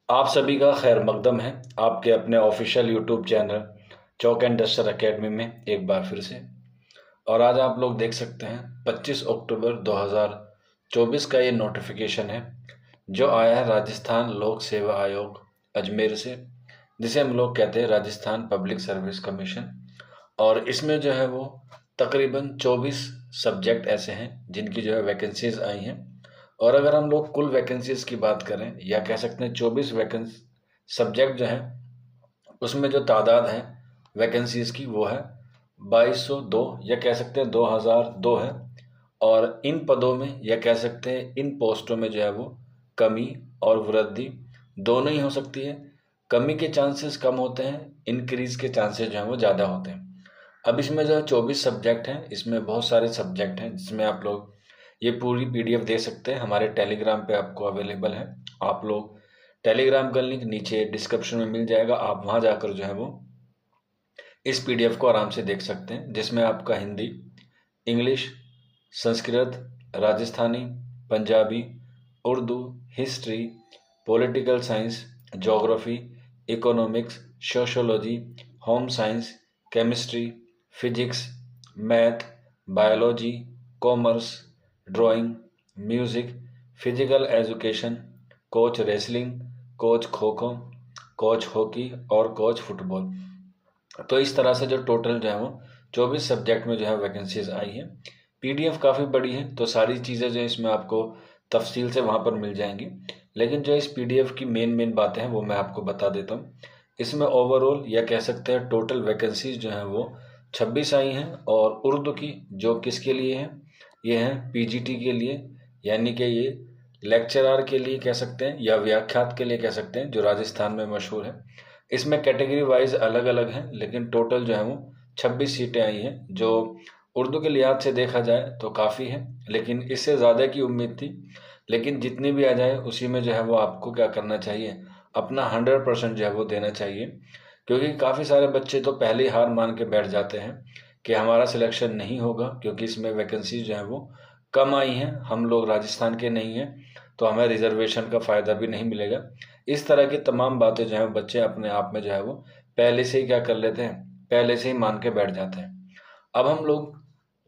आप सभी का खैर मकदम है आपके अपने official YouTube channel chalk and duster academy में एक बार फिर से। और आज आप लोग देख सकते हैं 25 अक्टूबर 2024 का ये नोटिफिकेशन है जो आया है राजस्थान लोक सेवा आयोग अजमेर से, जिसे हम लोग कहते हैं राजस्थान पब्लिक सर्विस कमीशन। और इसमें जो है वो तकरीबन 24 सब्जेक्ट ऐसे हैं जिनकी जो है वैकेंसीज आई हैं। और अगर हम लोग कुल वैकेंसीज की बात करें या कह सकते हैं 24 वैकेंसी सब्जेक्ट जो हैं उसमें जो तादाद है वैकेंसीज की वो है 2202 या कह सकते हैं 2002 है। और इन पदों में या कह सकते हैं इन पोस्टों में जो है वो कमी और वृद्धि दोनों ही हो सकती है। कमी के चांसेस कम होते हैं, इंक्रीज के चांसेस जो हैं वो ज़्यादा होते हैं। अब इसमें जो 24 सब्जेक्ट हैं इसमें बहुत सारे सब्जेक्ट हैं जिसमें आप लोग ये पूरी पीडीएफ दे सकते हैं। हमारे टेलीग्राम पे आपको अवेलेबल है। आप लोग टेलीग्राम का लिंक नीचे डिस्क्रिप्शन में मिल जाएगा, आप वहाँ जाकर जो है वो इस पीडीएफ को आराम से देख सकते हैं, जिसमें आपका Hindi, English, Sanskrit, Rajasthani, Punjabi, Urdu, history, political science, geography, economics, sociology, home science, chemistry, physics, math, biology, commerce, drawing, music, physical education, coach wrestling, coach kho kho, coach hockey और कोच फुटबॉल। तो इस तरह से जो टोटल जो है वो 24 सब्जेक्ट में जो है वैकेंसीज आई हैं। पीडीएफ काफ़ी बड़ी है तो सारी चीज़ें जो है इसमें आपको तफसील से वहाँ पर मिल जाएंगी, लेकिन जो इस पीडीएफ की मेन बातें हैं वो मैं आपको बता देता हूँ। इसमें ओवरऑल या कह सकते हैं टोटल वैकेंसीज जो हैं वो 26 आई हैं। और उर्दू की जो किसके लिए हैं, ये हैं पीजीटी के लिए, यानी कि ये लेक्चरार के लिए कह सकते हैं या व्याख्यात के लिए कह सकते हैं, जो राजस्थान में मशहूर है। इसमें कैटेगरी वाइज अलग अलग हैं, लेकिन टोटल जो है वो 26 सीटें आई हैं, जो उर्दू के लिहाज से देखा जाए तो काफ़ी है, लेकिन इससे ज़्यादा की उम्मीद थी। लेकिन जितनी भी आ जाए उसी में जो है वो आपको क्या करना चाहिए, अपना 100% जो है वो देना चाहिए। क्योंकि काफ़ी सारे बच्चे तो पहले ही हार मान के बैठ जाते हैं कि हमारा सिलेक्शन नहीं होगा, क्योंकि इसमें वैकेंसी जो है वो कम आई हैं, हम लोग राजस्थान के नहीं हैं तो हमें रिजर्वेशन का फ़ायदा भी नहीं मिलेगा। इस तरह की तमाम बातें जो है बच्चे अपने आप में जो है वो पहले से ही क्या कर लेते हैं, पहले से ही मान के बैठ जाते हैं। अब हम लोग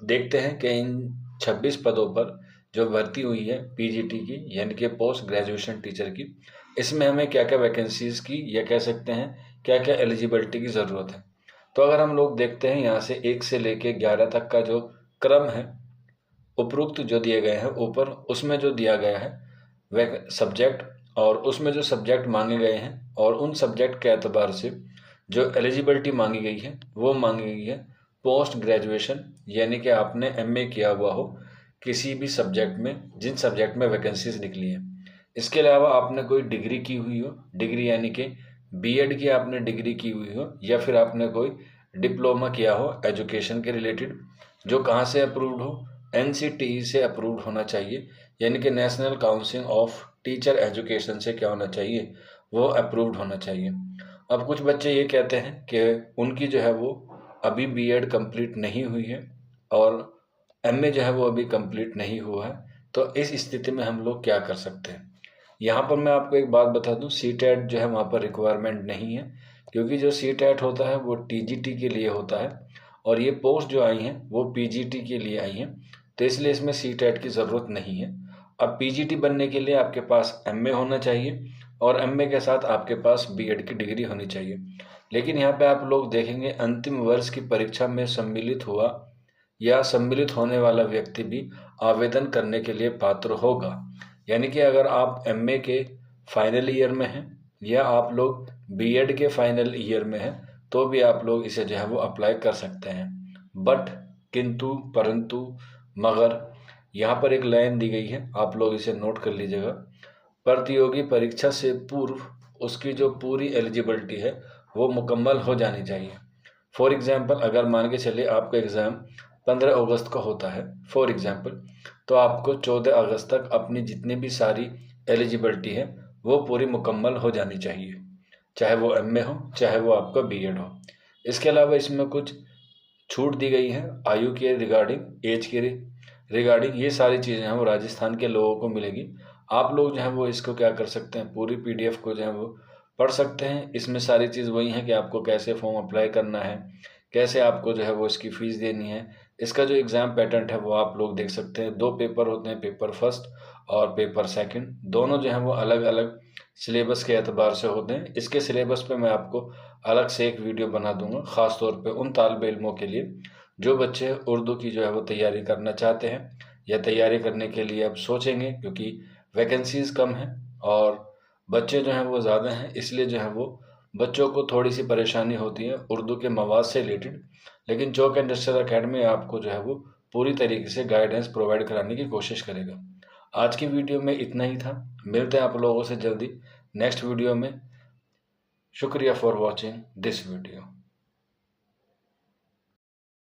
देखते हैं कि इन 26 पदों पर जो भर्ती हुई है पीजीटी की, यानी कि पोस्ट ग्रेजुएशन टीचर की, इसमें हमें क्या क्या वैकेंसीज़ की या कह सकते हैं क्या क्या एलिजिबिलिटी की ज़रूरत है। तो अगर हम लोग देखते हैं यहाँ से 1 से लेके 11 तक का जो क्रम है उपरोक्त जो दिए गए हैं ऊपर, उसमें जो दिया गया है वह सब्जेक्ट और उसमें जो सब्जेक्ट मांगे गए हैं और उन सब्जेक्ट के एतबार से जो एलिजिबिलिटी मांगी गई है वो मांगी गई है पोस्ट ग्रेजुएशन, यानी कि आपने एमए किया हुआ हो किसी भी सब्जेक्ट में, जिन सब्जेक्ट में वैकेंसीज निकली है। इसके अलावा आपने कोई डिग्री की हुई हो, डिग्री यानी कि बीएड की आपने डिग्री की हुई हो, या फिर आपने कोई डिप्लोमा किया हो एजुकेशन के रिलेटेड, जो कहाँ से अप्रूव्ड हो, एनसीटीई से अप्रूव्ड होना चाहिए, यानी कि national council of teacher education से क्या होना चाहिए, वो अप्रूव्ड होना चाहिए। अब कुछ बच्चे ये कहते हैं कि उनकी जो है वो अभी बीएड कंप्लीट नहीं हुई है और एमए जो है वो अभी कंप्लीट नहीं हुआ है, तो इस स्थिति में हम लोग क्या कर सकते हैं। यहाँ पर मैं आपको एक बात बता दूँ, सी टेट जो है वहाँ पर रिक्वायरमेंट नहीं है, क्योंकि जो सी टेट होता है वो टीजीटी के लिए होता है और ये पोस्ट जो आई हैं वो पीजीटी के लिए आई हैं, तो इसलिए इसमें सी टेट की ज़रूरत नहीं है। अब पीजीटी बनने के लिए आपके पास एमए होना चाहिए और एमए के साथ आपके पास बीएड की डिग्री होनी चाहिए। लेकिन यहाँ पे आप लोग देखेंगे अंतिम वर्ष की परीक्षा में सम्मिलित हुआ या सम्मिलित होने वाला व्यक्ति भी आवेदन करने के लिए पात्र होगा। यानी कि अगर आप एमए के फाइनल ईयर में हैं या आप लोग बीएड के फाइनल ईयर में हैं तो भी आप लोग इसे जो है वो अप्लाई कर सकते हैं। बट, किंतु, परंतु, मगर, यहाँ पर एक लाइन दी गई है, आप लोग इसे नोट कर लीजिएगा। प्रतियोगी परीक्षा से पूर्व उसकी जो पूरी एलिजिबिलिटी है वो मुकम्मल हो जानी चाहिए। फॉर एग्जाम्पल, अगर मान के चलिए आपका एग्ज़ाम 15 अगस्त को होता है फॉर एग्जाम्पल, तो आपको 14 अगस्त तक अपनी जितनी भी सारी एलिजिबिलिटी है वो पूरी मुकम्मल हो जानी चाहिए, चाहे वो एमए हो चाहे वो आपका बीएड हो। इसके अलावा इसमें कुछ छूट दी गई है आयु के रिगार्डिंग, एज के रिगार्डिंग, ये सारी चीज़ें हैं वो राजस्थान के लोगों को मिलेगी। आप लोग जो है वो इसको क्या कर सकते हैं, पूरी PDF को जो है वो पढ़ सकते हैं। इसमें सारी चीज़ वही है कि आपको कैसे फॉर्म अप्लाई करना है, कैसे आपको जो है वो इसकी फ़ीस देनी है। इसका जो एग्ज़ाम पैटर्न है वो आप लोग देख सकते हैं। 2 पेपर होते हैं, पेपर फर्स्ट और पेपर सेकंड। दोनों जो हैं वो अलग अलग सिलेबस के एतबार से होते हैं। इसके सिलेबस पे मैं आपको अलग से एक वीडियो बना दूंगा, ख़ास तौर पे उन तालिब इल्मों के लिए जो बच्चे उर्दू की जो है वो तैयारी करना चाहते हैं या तैयारी करने के लिए अब सोचेंगे, क्योंकि वैकेंसीज़ कम हैं और बच्चे जो हैं वो ज़्यादा हैं, इसलिए जो है वो बच्चों को थोड़ी सी परेशानी होती है उर्दू के मवाद से रिलेटेड। लेकिन चौक एंड डस्टर अकेडमी आपको जो है वो पूरी तरीके से गाइडेंस प्रोवाइड कराने की कोशिश करेगा। आज की वीडियो में इतना ही था। मिलते हैं आप लोगों से जल्दी नेक्स्ट वीडियो में। शुक्रिया फॉर वॉचिंग दिस वीडियो।